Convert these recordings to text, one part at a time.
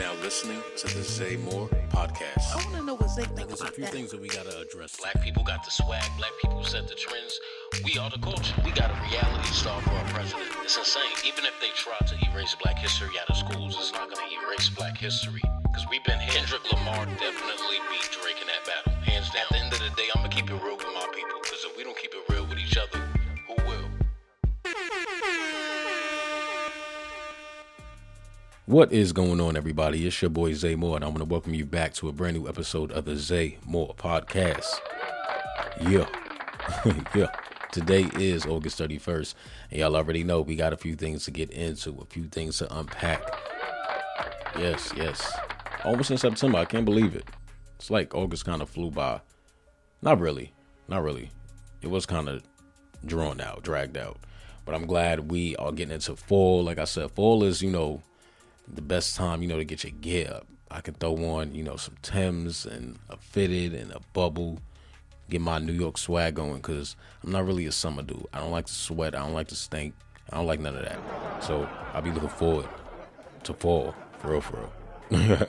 now listening to the Zay Moore podcast. I want to know what Zay thinks There's a about few that. things that we gotta address. Black people got the swag. Black people set the trends. We are the culture. We got a reality star for our president. It's insane. Even if they try to erase black history out of schools, it's not going to erase black history. Because we've been here. Kendrick Lamar definitely beat Drake in that battle. Hands down. At the end of the day, I'm going to keep it real with my people. Because if we don't keep it real with each other, who will? What is going on, everybody? It's your boy Zay Moore, and I'm going to welcome you back to a brand new episode of the Zay Moore podcast. Yeah. Today is August 31st, and y'all already know we got a few things to get into, a few things to unpack. Yes. Almost in September. I can't believe it. It's like August kind of flew by. Not really. It was kind of dragged out. But I'm glad we are getting into fall. Like I said, fall is, the best time, to get your gear up. I can throw on, some Timbs and a fitted and a bubble, get my New York swag going, because I'm not really a summer dude. I don't like to sweat. I don't like to stink. I don't like none of that. So I'll be looking forward to fall, for real.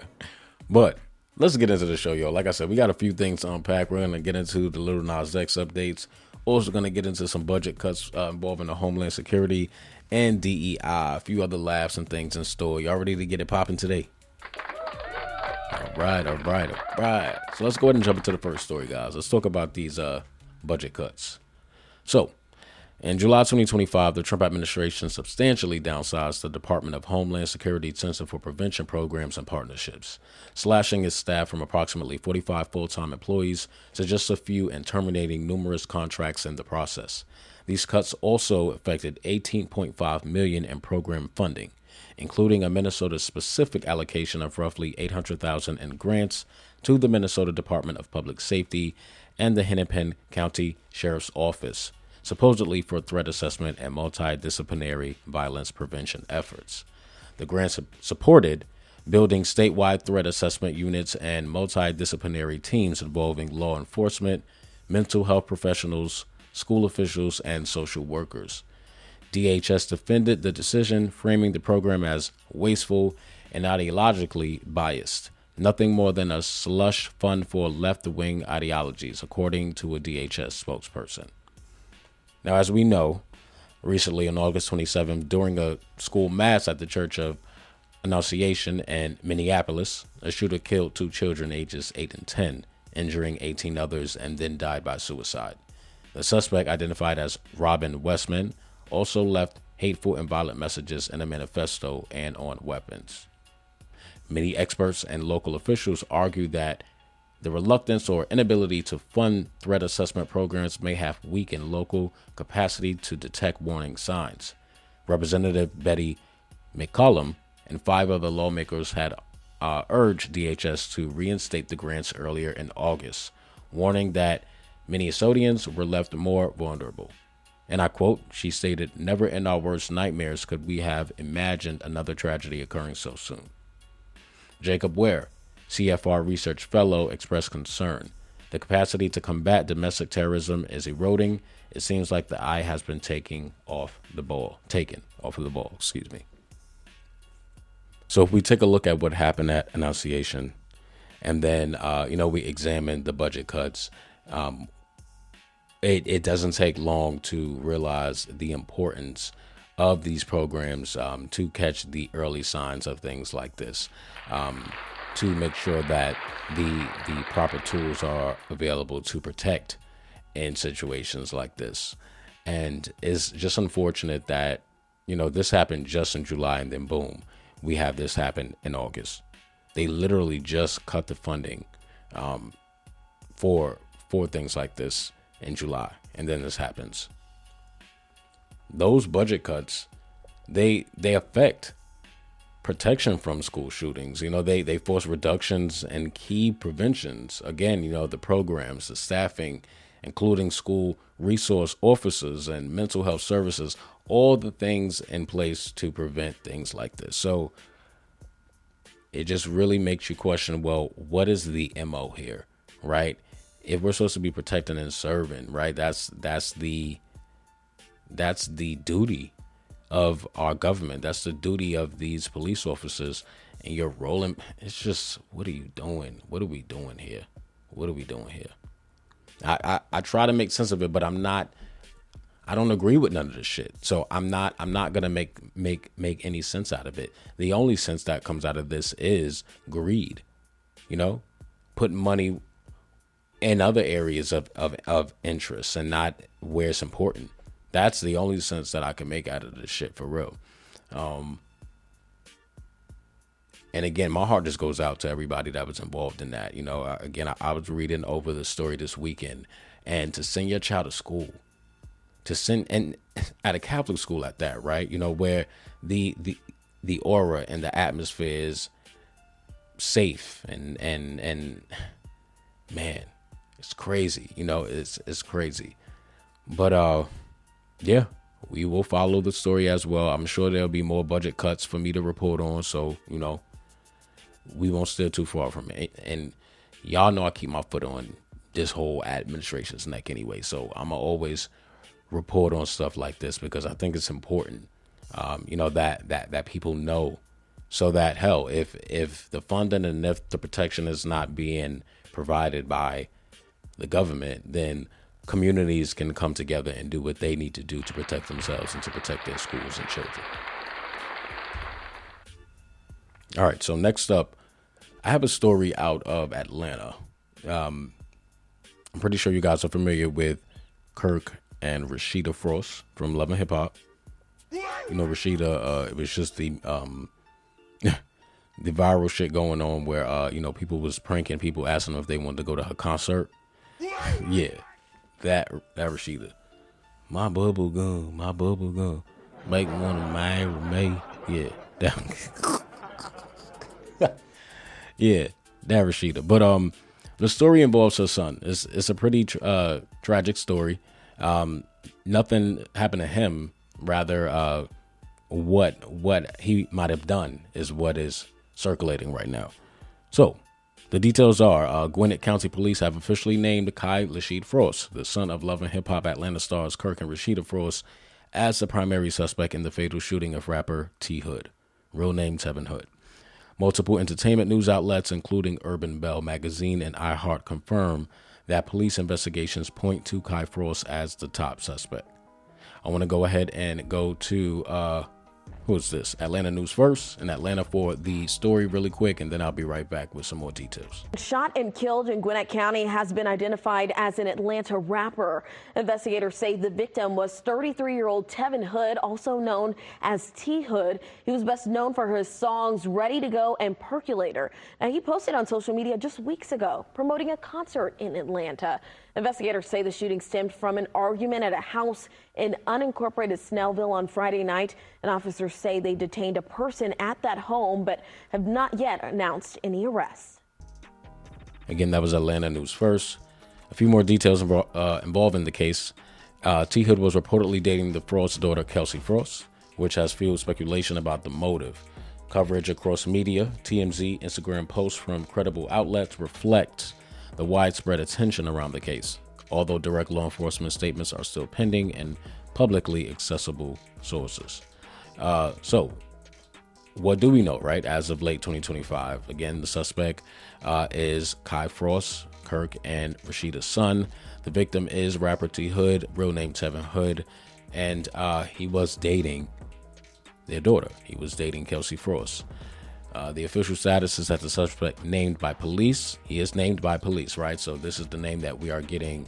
But let's get into the show, y'all. Like I said, we got a few things to unpack. We're going to get into the Lil Nas X updates. Also going to get into some budget cuts involving the Homeland Security and DEI, a few other laughs and things in store. Y'all ready to get it popping today? All right. So let's go ahead and jump into the first story, guys. Let's talk about these budget cuts. So, in July 2025, the Trump administration substantially downsized the Department of Homeland Security Center for Prevention Programs and Partnerships, slashing its staff from approximately 45 full-time employees to just a few and terminating numerous contracts in the process. These cuts also affected $18.5 million in program funding, including a Minnesota-specific allocation of roughly $800,000 in grants to the Minnesota Department of Public Safety and the Hennepin County Sheriff's Office, supposedly for threat assessment and multidisciplinary violence prevention efforts. The grants supported building statewide threat assessment units and multidisciplinary teams involving law enforcement, mental health professionals, school officials, and social workers. DHS defended the decision, framing the program as wasteful and ideologically biased, nothing more than a slush fund for left-wing ideologies, according to a DHS spokesperson. Now, as we know, recently on August 27th, during a school mass at the Church of Annunciation in Minneapolis, a shooter killed 2 children ages 8 and 10, injuring 18 others, and then died by suicide. The suspect, identified as Robin Westman, also left hateful and violent messages in a manifesto and on weapons. Many experts and local officials argue that the reluctance or inability to fund threat assessment programs may have weakened local capacity to detect warning signs. Representative Betty McCollum and 5 other lawmakers had urged DHS to reinstate the grants earlier in August, warning that Minnesotans were left more vulnerable. And I quote, she stated, "Never in our worst nightmares could we have imagined another tragedy occurring so soon." Jacob Ware, CFR Research Fellow, expressed concern. The capacity to combat domestic terrorism is eroding. It seems like the eye has been taken off of the ball. So if we take a look at what happened at Annunciation, and then, we examine the budget cuts, it doesn't take long to realize the importance of these programs to catch the early signs of things like this, to make sure that the proper tools are available to protect in situations like this. And it's just unfortunate that, this happened just in July, and then boom, we have this happen in August. They literally just cut the funding for things like this in July, and then this happens. Those budget cuts, they affect protection from school shootings. They force reductions and key preventions. Again, the programs, the staffing, including school resource officers and mental health services, all the things in place to prevent things like this. So it just really makes you question, well, what is the MO here, right? If we're supposed to be protecting and serving, right, that's the duty of our government. That's the duty of these police officers. And you're rolling. It's just, what are you doing? What are we doing here? What are we doing here? I try to make sense of it, but I don't agree with none of this shit. So I'm not gonna make any sense out of it. The only sense that comes out of this is greed. Putting money in other areas of interest and not where it's important. That's the only sense that I can make out of this shit, for real. And again, my heart just goes out to everybody that was involved in that. I was reading over the story this weekend, and to send your child to school, and at a Catholic school at that, right? Where the aura and the atmosphere is safe and man, it's crazy. It's crazy. But yeah, we will follow the story as well. I'm sure there'll be more budget cuts for me to report on. So, we won't steer too far from it. And y'all know I keep my foot on this whole administration's neck anyway. So I'm going to always report on stuff like this because I think it's important, that people know, so that, hell, if the funding and if the protection is not being provided by the government, then communities can come together and do what they need to do to protect themselves and to protect their schools and children. All right, so next up, I have a story out of Atlanta. I'm pretty sure you guys are familiar with Kirk and Rasheeda Frost from Love and Hip Hop. Rasheeda, it was just the the viral shit going on where people was pranking people, asking them if they wanted to go to her concert. Yeah, that Rasheeda. My bubble gum, make one of my me. Yeah, that. Yeah, that Rasheeda. But the story involves her son. It's a pretty tragic story. Nothing happened to him. Rather, what he might have done is what is circulating right now. So, the details are, Gwinnett County Police have officially named Kai Rasheed Frost, the son of Love and Hip Hop Atlanta stars Kirk and Rasheeda Frost, as the primary suspect in the fatal shooting of rapper T Hood, real name Tevin Hood. Multiple entertainment news outlets, including Urban Bell Magazine and iHeart, confirm that police investigations point to Kai Frost as the top suspect. I want to go ahead and go to, who's this? Atlanta News First in Atlanta for the story really quick, and then I'll be right back with some more details. Shot and killed in Gwinnett County has been identified as an Atlanta rapper. Investigators say the victim was 33-year-old Tevin Hood, also known as T Hood. He was best known for his songs Ready to Go and Percolator. Now, he posted on social media just weeks ago promoting a concert in Atlanta. Investigators say the shooting stemmed from an argument at a house in unincorporated Snellville on Friday night. And officers say they detained a person at that home, but have not yet announced any arrests. Again, that was Atlanta News First. A few more details involving the case. T Hood was reportedly dating the Frost's daughter, Kelsey Frost, which has fueled speculation about the motive. Coverage across media, TMZ, Instagram posts from credible outlets reflect the widespread attention around the case, although direct law enforcement statements are still pending in publicly accessible sources. So what do we know, right? As of late 2025, again, the suspect is Kai Frost, Kirk and Rasheeda's son. The victim is rapper T Hood, real name Tevin Hood, and he was dating their daughter. He was dating Kelsey Frost. The official status is that the suspect named by police. He is named by police, right? So this is the name that we are getting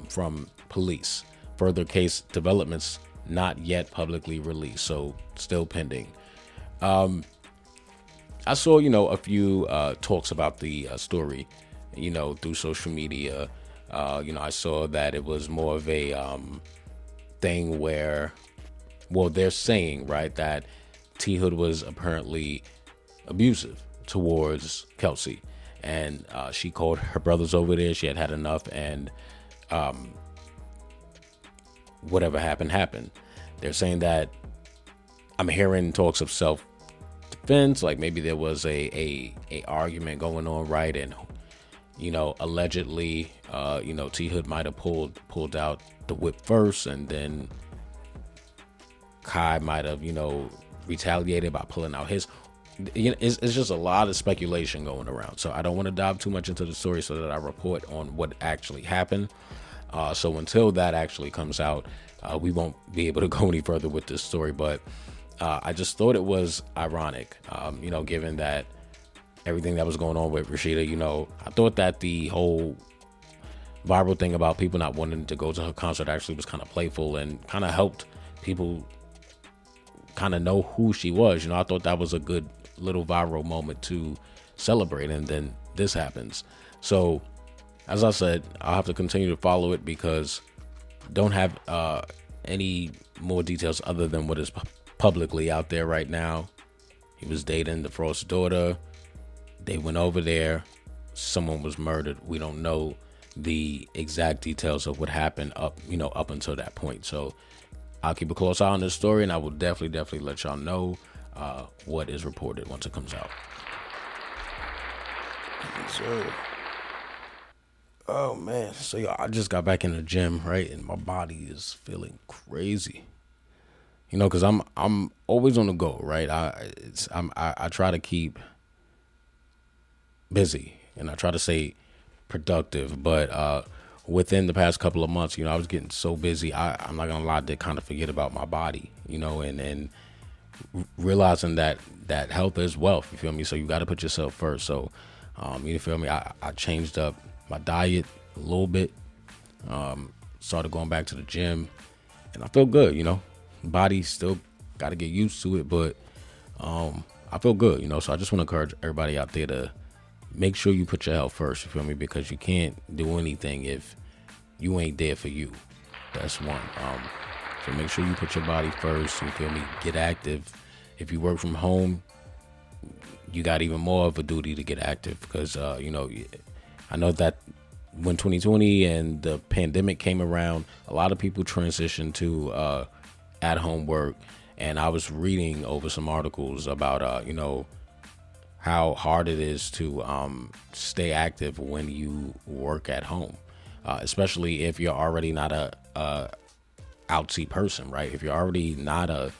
from police. Further case developments not yet publicly released, so still pending. I saw, a few talks about the story, through social media. I saw that it was more of a thing where, well, they're saying, right, that T Hood was apparently abusive towards Kelsey, and she called her brothers over there. She had enough, and whatever happened. They're saying that I'm hearing talks of self-defense, like maybe there was a argument going on, right? And allegedly, T Hood might have pulled out the whip first, and then Kai might have, retaliated by pulling out his. It's just a lot of speculation going around. So I don't want to dive too much into the story so that I report on what actually happened. So until that actually comes out, we won't be able to go any further with this story. But I just thought it was ironic, given that everything that was going on with Rasheeda. I thought that the whole viral thing about people not wanting to go to her concert actually was kind of playful and kind of helped people kind of know who she was. I thought that was a good little viral moment to celebrate, and then this happens. So as I said, I'll have to continue to follow it because don't have any more details other than what is publicly out there right now. He was dating the Frost daughter. They went over there. Someone was murdered. We don't know the exact details of what happened up until that point. So I'll keep a close eye on this story, and I will definitely let y'all know what is reported once it comes out. So, oh man, so I just got back in the gym, right, and my body is feeling crazy. Because I'm always on the go, right? I try to keep busy and I try to stay productive, but within the past couple of months, I was getting so busy. I'm not gonna lie, I did kind of forget about my body, and realizing that health is wealth. You feel me? So you got to put yourself first. So you feel me? I changed up my diet a little bit. Started going back to the gym, and I feel good. Body still got to get used to it, but I feel good. So I just want to encourage everybody out there to make sure you put your health first. You feel me? Because you can't do anything if you ain't there for you. That's one. So make sure you put your body first. You feel me? Get active. If you work from home, you got even more of a duty to get active because, I know that when 2020 and the pandemic came around, a lot of people transitioned to at-home work. And I was reading over some articles about, how hard it is to stay active when you work at home, especially if you're already not a outside person, right? If you're already not a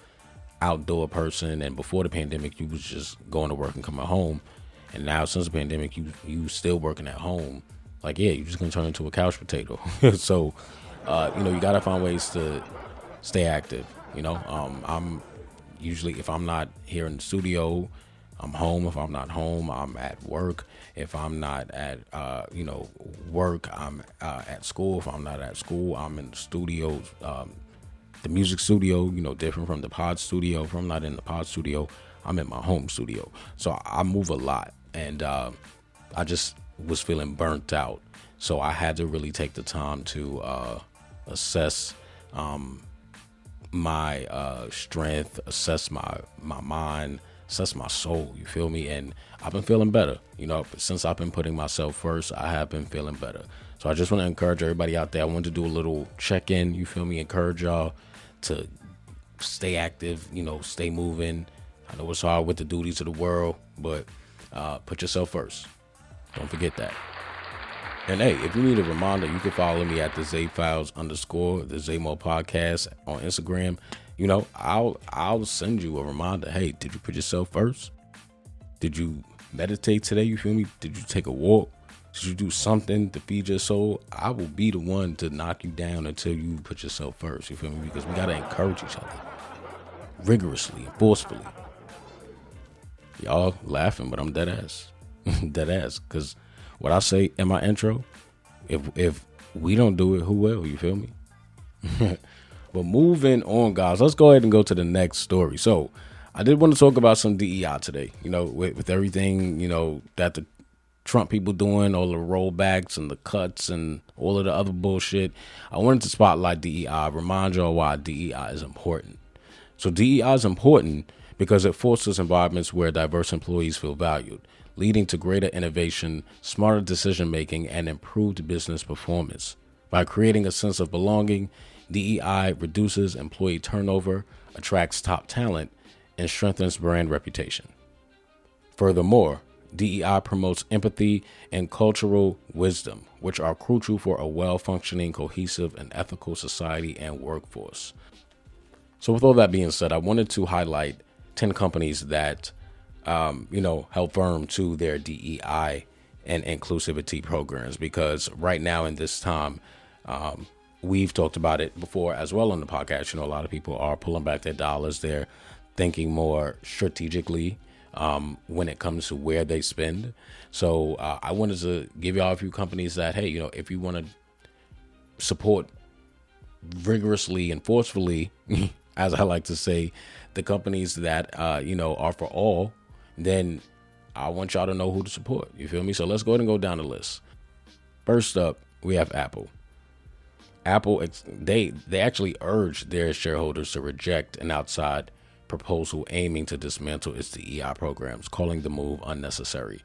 outdoor person, and before the pandemic you was just going to work and coming home, and now since the pandemic you still working at home, like, yeah, you're just gonna turn into a couch potato. So you gotta find ways to stay active. I'm usually, if I'm not here in the studio, I'm home. If I'm not home, I'm at work. If I'm not at work, I'm at school. If I'm not at school, I'm in the studio, the music studio, different from the pod studio. If I'm not in the pod studio, I'm in my home studio. So I move a lot, and I just was feeling burnt out. So I had to really take the time to assess my strength, assess my mind, assess my soul. You feel me? And I've been feeling better. Since I've been putting myself first, I have been feeling better. So I just want to encourage everybody out there. I want to do a little check-in. You feel me? Encourage y'all to stay active, stay moving. I know it's hard with the duties of the world, but put yourself first. Don't forget that. And hey, if you need a reminder, you can follow me at the ZayFiles _ the Zaymore Podcast on Instagram. I'll send you a reminder. Hey, did you put yourself first? Did you meditate today? You feel me? Did you take a walk? Did you do something to feed your soul? I will be the one to knock you down until you put yourself first. You feel me? Because we got to encourage each other rigorously and forcefully. Y'all laughing, but I'm dead ass. Dead ass. Because what I say in my intro, if we don't do it, who will? You feel me? But moving on, guys, let's go ahead and go to the next story. So I did want to talk about some DEI today, with everything, that the Trump people doing, all the rollbacks and the cuts and all of the other bullshit. I wanted to spotlight DEI, remind y'all why DEI is important. So DEI is important because it fosters environments where diverse employees feel valued, leading to greater innovation, smarter decision-making, and improved business performance. By creating a sense of belonging, DEI reduces employee turnover, attracts top talent, and strengthens brand reputation. Furthermore, DEI promotes empathy and cultural wisdom, which are crucial for a well-functioning, cohesive, and ethical society and workforce. So with all that being said, I wanted to highlight 10 companies that, help firm to their DEI and inclusivity programs, because right now in this time, we've talked about it before as well on the podcast. A lot of people are pulling back their dollars. They're thinking more strategically when it comes to where they spend. So I wanted to give y'all a few companies that, hey, if you want to support rigorously and forcefully, as I like to say, the companies that, are for all, then I want y'all to know who to support. You feel me? So let's go ahead and go down the list. First up, we have Apple. Apple, they actually urged their shareholders to reject an outside proposal aiming to dismantle its DEI programs, calling the move unnecessary.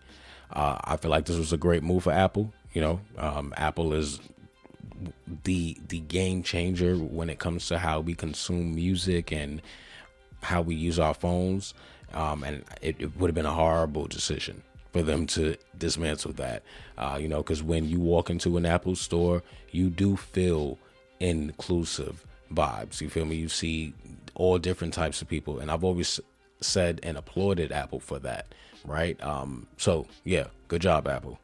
I feel like this was a great move for Apple. Apple is the game changer when it comes to how we consume music and how we use our phones. And it would have been a horrible decision for them to dismantle that, because when you walk into an Apple store, you do feel inclusive vibes. You feel me? You see all different types of people. And I've always said and applauded Apple for that. Right. So, yeah, good job, Apple.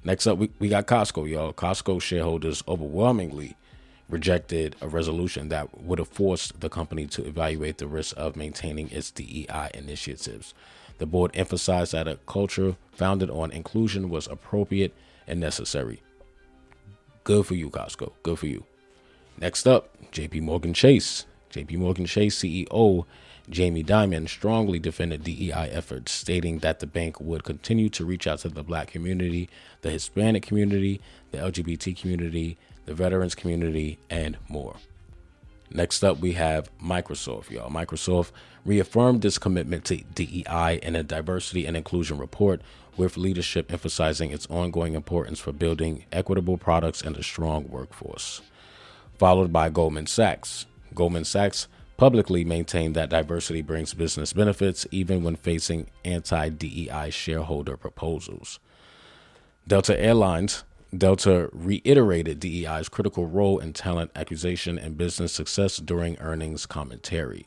Next up, we got Costco, y'all. Costco shareholders overwhelmingly rejected a resolution that would have forced the company to evaluate the risk of maintaining its DEI initiatives. The board emphasized that a culture founded on inclusion was appropriate and necessary. Good for you, Costco. Good for you. Next up, JP Morgan Chase. JP Morgan Chase CEO Jamie Dimon strongly defended DEI efforts, stating that the bank would continue to reach out to the Black community, the Hispanic community, the LGBT community, the veterans community, and more. Next up, we have Microsoft, y'all. Microsoft reaffirmed its commitment to DEI in a diversity and inclusion report, with leadership emphasizing its ongoing importance for building equitable products and a strong workforce. Followed by Goldman Sachs. Goldman Sachs publicly maintained that diversity brings business benefits even when facing anti-DEI shareholder proposals. Delta Airlines. Delta reiterated DEI's critical role in talent acquisition and business success during earnings commentary.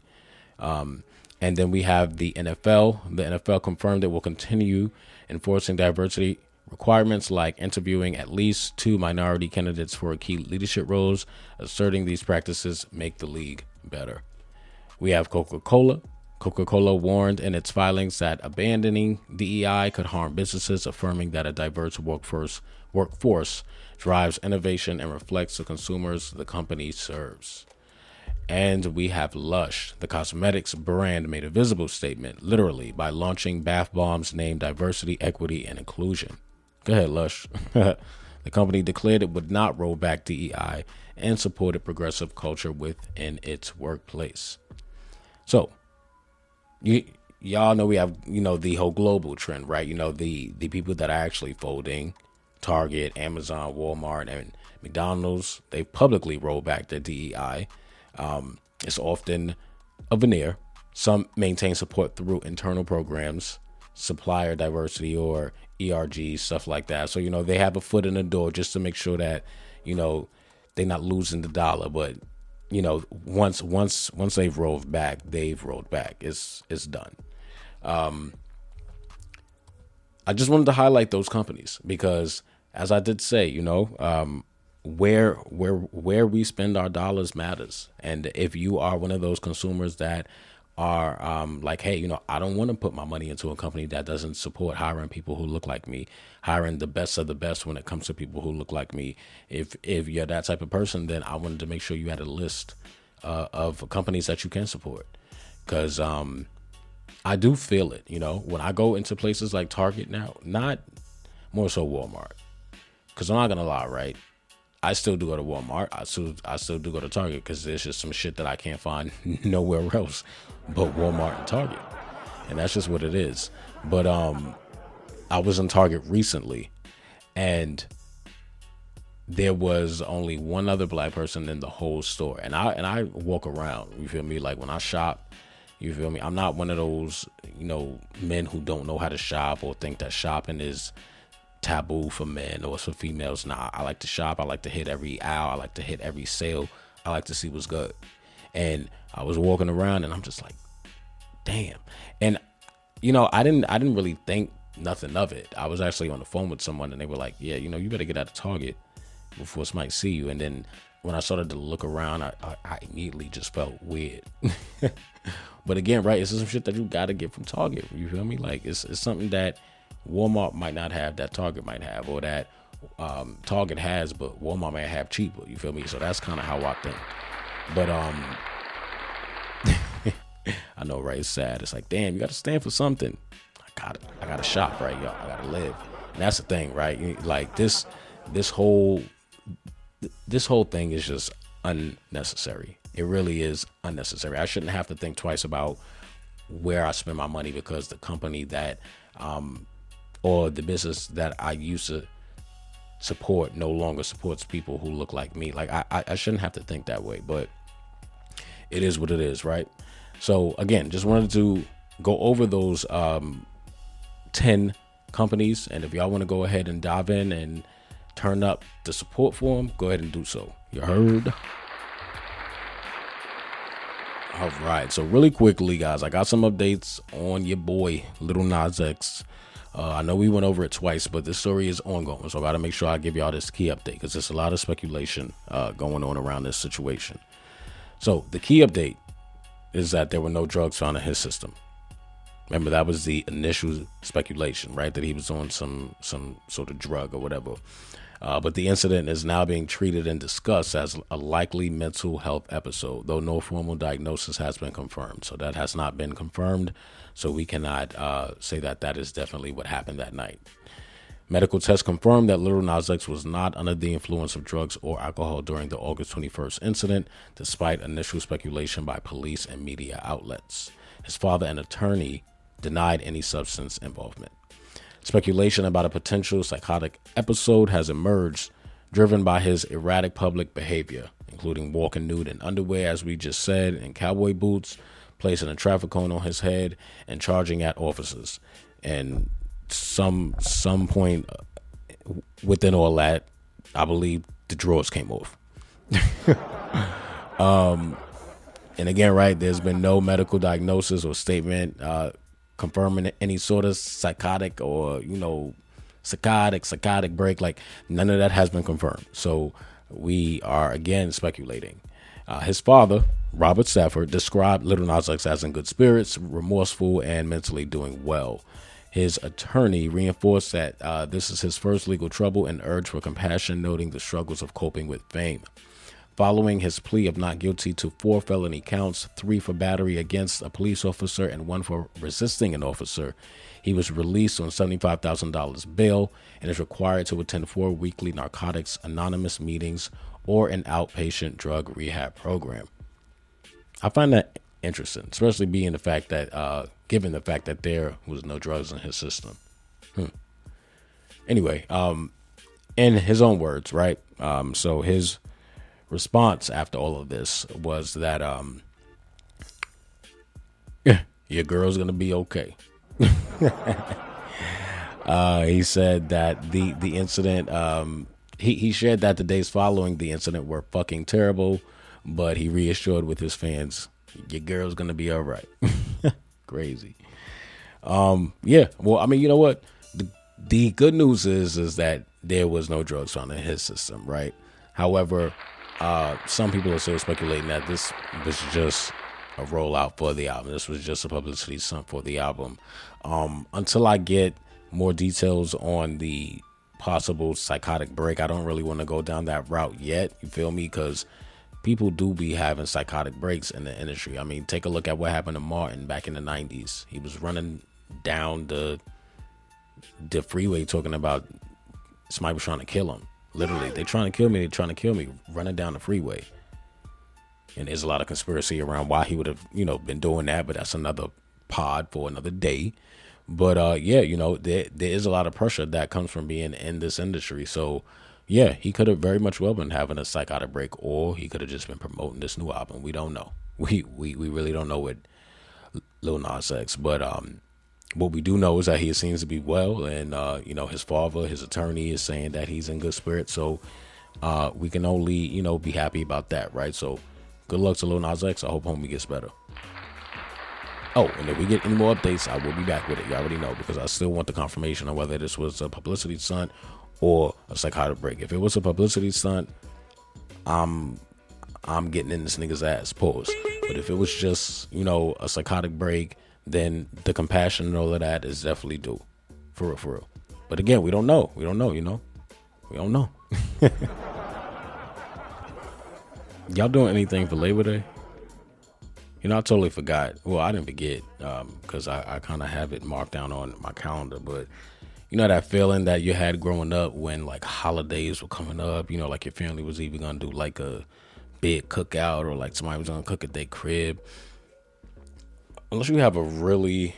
And then we have the NFL. The NFL confirmed it will continue enforcing diversity requirements like interviewing at least 2 minority candidates for key leadership roles, asserting these practices make the league better. We have Coca-Cola. Coca-Cola warned in its filings that abandoning DEI could harm businesses, affirming that a diverse workforce drives innovation and reflects the consumers the company serves. And we have Lush. The cosmetics brand made a visible statement, literally, by launching bath bombs named Diversity, Equity, and Inclusion. Go ahead, Lush. The company declared it would not roll back DEI and supported progressive culture within its workplace. So, y'all know we have, the whole global trend, right? The people that are actually folding, Target, Amazon, Walmart, and McDonald's, they publicly roll back their DEI. It's often a veneer. Some maintain support through internal programs, supplier diversity, or ERG, stuff like that. So, they have a foot in the door just to make sure that, they're not losing the dollar. But, once they've rolled back, It's done. I just wanted to highlight those companies because, as I did say, where we spend our dollars matters. And if you are one of those consumers that are like, hey, I don't want to put my money into a company that doesn't support hiring people who look like me, hiring the best of the best when it comes to people who look like me. If you're that type of person, then I wanted to make sure you had a list of companies that you can support. Because I do feel it, when I go into places like Target now, not more so Walmart. Because I'm not going to lie, right? I still do go to Walmart. I still do go to Target because there's just some shit that I can't find nowhere else but Walmart and Target. And that's just what it is. But I was in Target recently and there was only one other Black person in the whole store. And I walk around, you feel me? Like when I shop, you feel me? I'm not one of those, men who don't know how to shop or think that shopping is taboo for men or for females. Nah, I like to shop. I like to hit every aisle. I like to hit every sale. I like to see what's good. And I was walking around and I'm just like, damn. And, you know, I didn't really think nothing of it. I was actually on the phone with someone and they were like, yeah, you know, you better get out of Target before somebody see you. And then when I started to look around, I immediately just felt weird. But again, right, it's some shit that you got to get from Target. You feel me? Like, it's something that Walmart might not have, that Target might have, or that Target has, but Walmart might have cheaper. You feel me? So that's kind of how I think. But I know, right? It's sad. It's like, damn, you got to stand for something. I got to shop, right, y'all. I got to live. And that's the thing, right? Like this whole thing is just unnecessary. It really is unnecessary. I shouldn't have to think twice about where I spend my money because the company that, or the business that I used to support no longer supports people who look like me. Like I shouldn't have to think that way, but it is what it is, right? So again, just wanted to go over those 10 companies, and if y'all want to go ahead and dive in and turn up the support for them, go ahead and do so. You heard? All right, so really quickly, guys, I got some updates on your boy Lil Nas X. I know we went over it twice, but this story is ongoing, so I got to make sure I give y'all this key update because there's a lot of speculation going on around this situation. So the key update is that there were no drugs found in his system. Remember, that was the initial speculation, right? That he was on some sort of drug or whatever. But the incident is now being treated and discussed as a likely mental health episode, though no formal diagnosis has been confirmed. So that has not been confirmed. So we cannot say that that is definitely what happened that night. Medical tests confirmed that Lil Nas X was not under the influence of drugs or alcohol during the August 21st incident, despite initial speculation by police and media outlets. His father and attorney denied any substance involvement. Speculation about a potential psychotic episode has emerged, driven by his erratic public behavior, including walking nude in underwear, as we just said, and cowboy boots, placing a traffic cone on his head, and charging at officers. And some point within all that, I believe the drawers came off. And again, right, there's been no medical diagnosis or statement confirming any sort of psychotic or, psychotic break. Like, none of that has been confirmed. So we are again speculating. His father, Robert Stafford, described Lil Nas X as in good spirits, remorseful, and mentally doing well. His attorney reinforced that this is his first legal trouble and urged for compassion, noting the struggles of coping with fame. Following his plea of not guilty to 4 felony counts, 3 for battery against a police officer and 1 for resisting an officer, he was released on $75,000 bail and is required to attend 4 weekly Narcotics Anonymous meetings or an outpatient drug rehab program. I find that interesting, especially given the fact that there was no drugs in his system. Anyway, in his own words, right? So his response after all of this was that your girl's gonna be okay. He said that the incident, he shared that the days following the incident were fucking terrible, but he reassured with his fans, your girl's gonna be all right. Crazy. Yeah, well, I mean, you know what, the good news is that there was no drugs found in his system, right? However, some people are still speculating that this was just a rollout for the album. This was just a publicity stunt for the album. Until I get more details on the possible psychotic break, I don't really want to go down that route yet. You feel me? Because people do be having psychotic breaks in the industry. I mean, take a look at what happened to Martin back in the 90s. He was running down the freeway talking about somebody was trying to kill him. Literally, they're trying to kill me, running down the freeway. And there's a lot of conspiracy around why he would have, been doing that, but that's another pod for another day. But yeah, there is a lot of pressure that comes from being in this industry. So yeah, he could have very much well been having a psychotic break, or he could have just been promoting this new album. We don't know. We really don't know with Lil Nas X. But what we do know is that he seems to be well, and his father, his attorney, is saying that he's in good spirits. So we can only be happy about that, right? So good luck to Lil Nas X. I hope homie gets better. Oh, and if we get any more updates, I will be back with it. You already know, because I still want the confirmation on whether this was a publicity stunt or a psychotic break. If it was a publicity stunt, I'm getting in this nigga's ass. Pause. But if it was just, a psychotic break, then the compassion and all of that is definitely due. For real. But again, we don't know. We don't know. We don't know. Y'all doing anything for Labor Day? I totally forgot. Well, I didn't forget because I kind of have it marked down on my calendar. But that feeling that you had growing up when like holidays were coming up, like your family was either going to do like a big cookout or like somebody was going to cook at their crib. Unless you have a really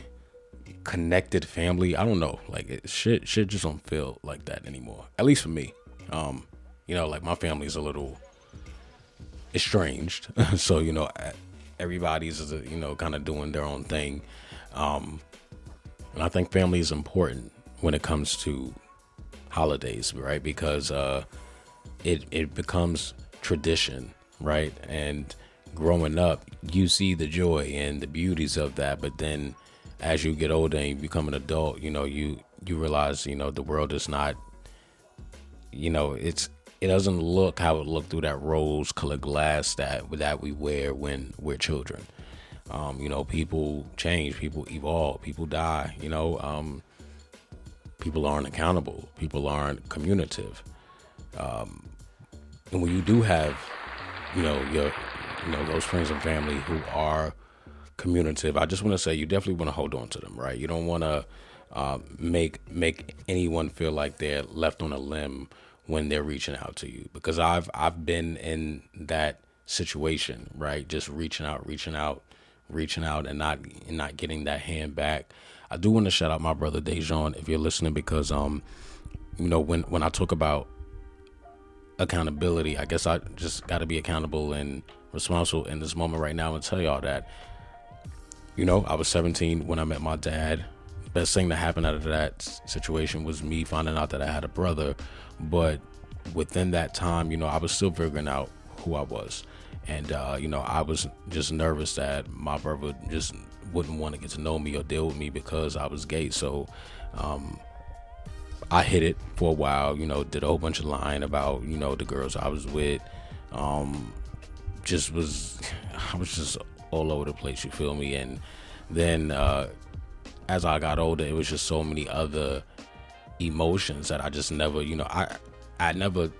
connected family, I don't know. Like shit just don't feel like that anymore. At least for me. Like my family's a little estranged. So, everybody's, kind of doing their own thing. And I think family is important when it comes to holidays, right? Because it becomes tradition, right? And growing up, you see the joy and the beauties of that. But then as you get older and you become an adult, you realize, the world is not, it doesn't look how it looked through that rose-colored glass that we wear when we're children. People change, people evolve, people die. People aren't accountable, people aren't communicative. And when you do have, your, those friends and family who are communicative, I just want to say you definitely want to hold on to them, right? You don't want to make anyone feel like they're left on a limb when they're reaching out to you, because I've been in that situation, right? Just reaching out and not getting that hand back. I do want to shout out my brother Dejan if you're listening, because when I talk about accountability, I guess I just got to be accountable and responsible in this moment right now and tell y'all that I was 17 when I met my dad. Best thing that happened out of that situation was me finding out that I had a brother. But within that time, I was still figuring out who I was. And, I was just nervous that my brother just wouldn't want to get to know me or deal with me because I was gay. So I hid it for a while, did a whole bunch of lying about, the girls I was with. I was just all over the place, you feel me? And then as I got older, it was just so many other emotions that I just never, I never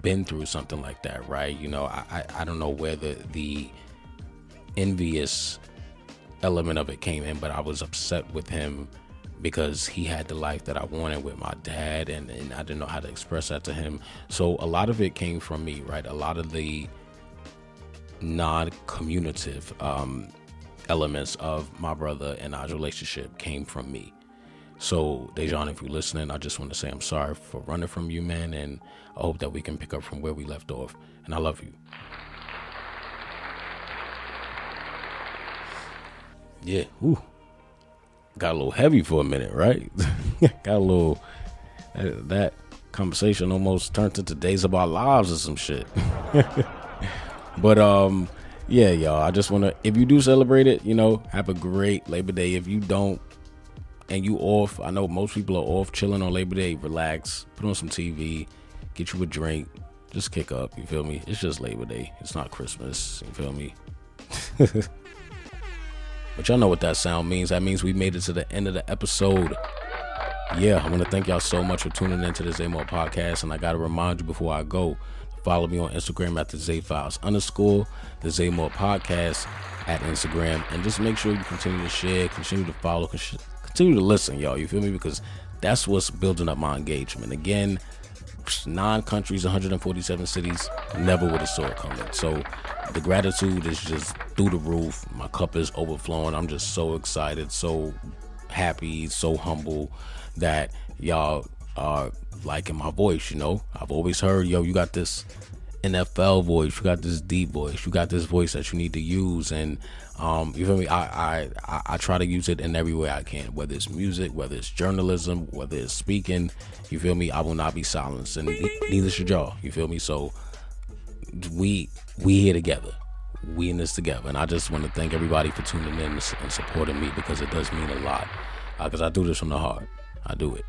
been through something like that, right? I don't know where the envious element of it came in, but I was upset with him because he had the life that I wanted with my dad, and I didn't know how to express that to him. So a lot of it came from me, right? A lot of the non-communicative elements of my brother and our relationship came from me. So Dejan, if you're listening, I just want to say I'm sorry for running from you, man, and I hope that we can pick up from where we left off, and I love you. Yeah, got a little heavy for a minute, right? Got a little, that conversation almost turned into Days of Our Lives or some shit. But yeah, y'all, I just want to, if you do celebrate it, have a great Labor Day. If you don't and you off, I know most people are off chilling on Labor Day, relax, put on some TV, get you a drink, just kick up, you feel me? It's just Labor Day. It's not Christmas, you feel me? But y'all know what that sound means. That means we made it to the end of the episode. Yeah, I want to thank y'all so much for tuning into the Zaymore podcast. And I got to remind you before I go, follow me on Instagram at the @ZayFiles_, the Zaymore podcast at Instagram. And just make sure you continue to share, continue to follow, continue to listen, y'all. You feel me? Because that's what's building up my engagement. Again, 9 countries, 147 cities, never would have saw it coming. So the gratitude is just through the roof. My cup is overflowing. I'm just so excited, so happy, so humble that y'all are liking my voice. I've always heard, you got this NFL voice, you got this deep voice, you got this voice that you need to use, and you feel me? I try to use it in every way I can, whether it's music, whether it's journalism, whether it's speaking. You feel me? I will not be silenced, and neither should y'all. You feel me? So we here together. We in this together. And I just want to thank everybody for tuning in and supporting me, because it does mean a lot. Because I do this from the heart. I do it.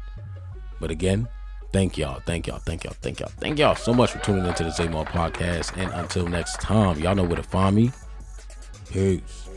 But again, thank y'all so much for tuning into the Zay Moore podcast. And until next time, y'all know where to find me. Peace.